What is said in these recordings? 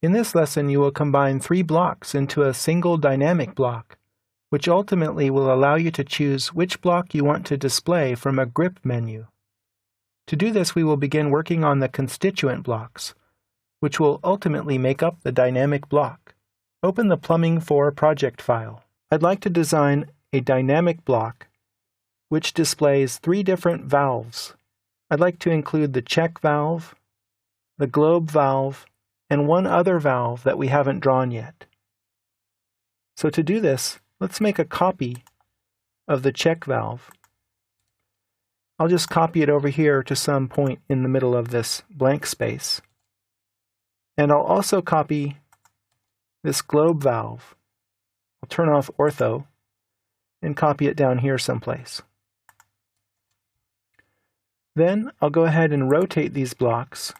In this lesson, you will combine 3 blocks into a single dynamic block, which ultimately will allow you to choose which block you want to display from a grip menu. To do this, we will begin working on the constituent blocks, which will ultimately make up the dynamic block. Open the Plumbing 4 project file. I'd like to design a dynamic block which displays 3 different valves. I'd like to include the check valve, the globe valve, and one other valve that we haven't drawn yet. So to do this, let's make a copy of the check valve. I'll just copy it over here to some point in the middle of this blank space. And I'll also copy this globe valve. I'll turn off ortho and copy it down here someplace. Then I'll go ahead and rotate these blocks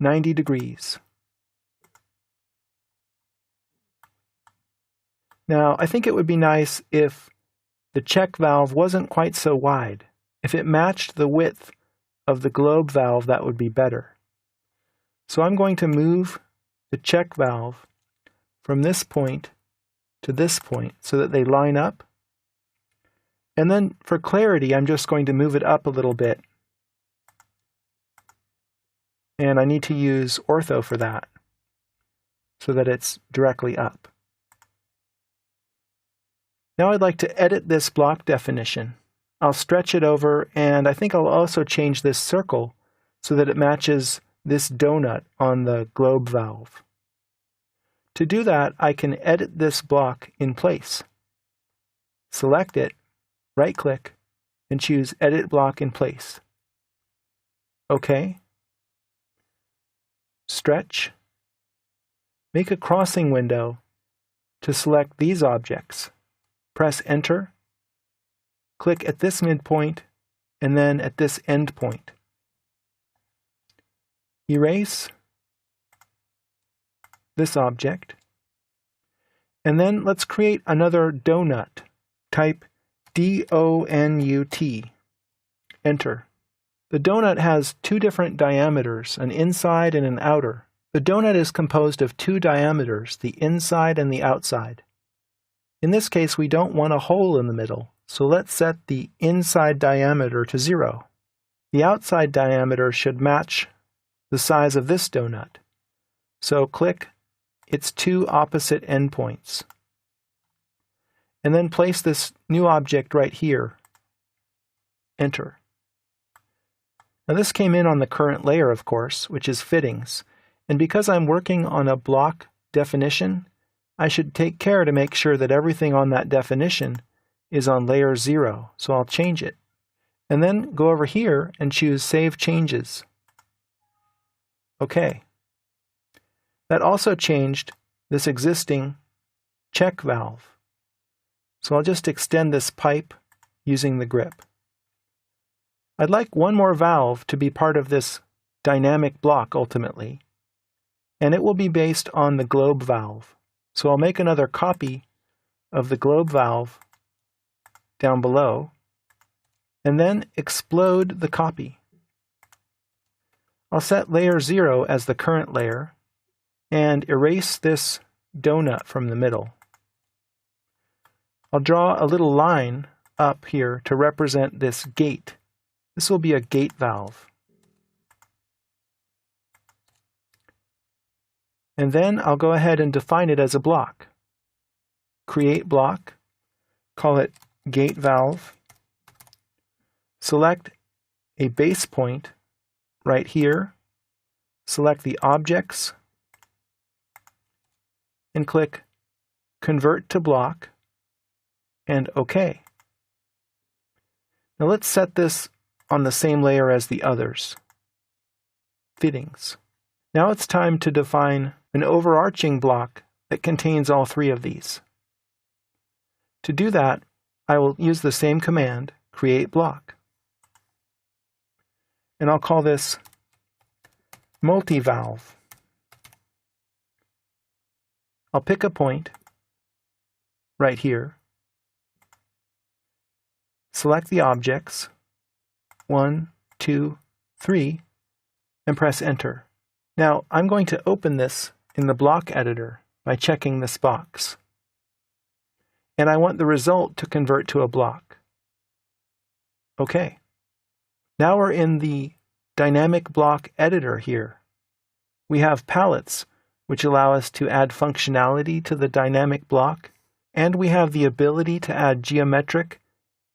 90 degrees. Now, I think it would be nice if the check valve wasn't quite so wide. If it matched the width of the globe valve, that would be better. So I'm going to move the check valve from this point to this point so that they line up. And then for clarity, I'm just going to move it up a little bit. And I need to use ortho for that so that it's directly up. Now I'd like to edit this block definition. I'll stretch it over, and I think I'll also change this circle so that it matches this donut on the globe valve. To do that, I can edit this block in place. Select it, right-click, and choose Edit Block in Place. OK. Stretch. Make a crossing window to select these objects. Press Enter. Click at this midpoint and then at this end point. Erase this object. And then let's create another donut. Type D-O-N-U-T. Enter. The donut has 2 different diameters, an inside and an outer. The donut is composed of 2 diameters, the inside and the outside. In this case, we don't want a hole in the middle, so let's set the inside diameter to 0. The outside diameter should match the size of this donut. So click its 2 opposite endpoints. And then place this new object right here. Enter. Now this came in on the current layer, of course, which is fittings. And because I'm working on a block definition, I should take care to make sure that everything on that definition is on layer 0. So I'll change it. And then go over here and choose Save Changes. OK. That also changed this existing check valve. So I'll just extend this pipe using the grip. I'd like one more valve to be part of this dynamic block ultimately, and it will be based on the globe valve. So I'll make another copy of the globe valve down below, and then explode the copy. I'll set layer 0 as the current layer, and erase this donut from the middle. I'll draw a little line up here to represent this gate. This will be a gate valve. And then I'll go ahead and define it as a block. Create block, call it gate valve. Select a base point right here. Select the objects and click Convert to Block and OK. Now let's set this on the same layer as the others. Fittings. Now it's time to define an overarching block that contains all 3 of these. To do that, I will use the same command, Create Block. And I'll call this multi-valve. I'll pick a point right here. Select the objects, 1, 2, 3, and press Enter. Now, I'm going to open this in the block editor by checking this box. And I want the result to convert to a block. OK. Now we're in the dynamic block editor here. We have palettes, which allow us to add functionality to the dynamic block, and we have the ability to add geometric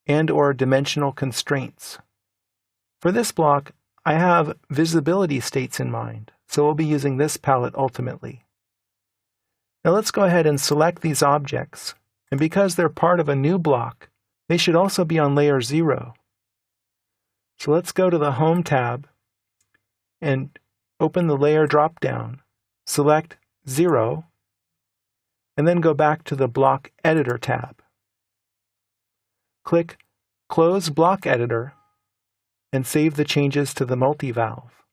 and/or dimensional constraints. For this block, I have visibility states in mind, so we'll be using this palette ultimately. Now let's go ahead and select these objects, and because they're part of a new block, they should also be on layer 0. So let's go to the Home tab and open the Layer drop-down, select 0, and then go back to the Block Editor tab. Click Close Block Editor and save the changes to the multi-valve.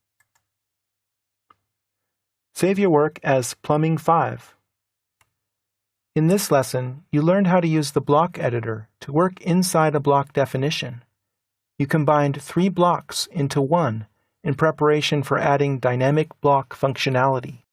Save your work as Plumbing 5. In this lesson, you learned how to use the block editor to work inside a block definition. You combined 3 blocks into one in preparation for adding dynamic block functionality.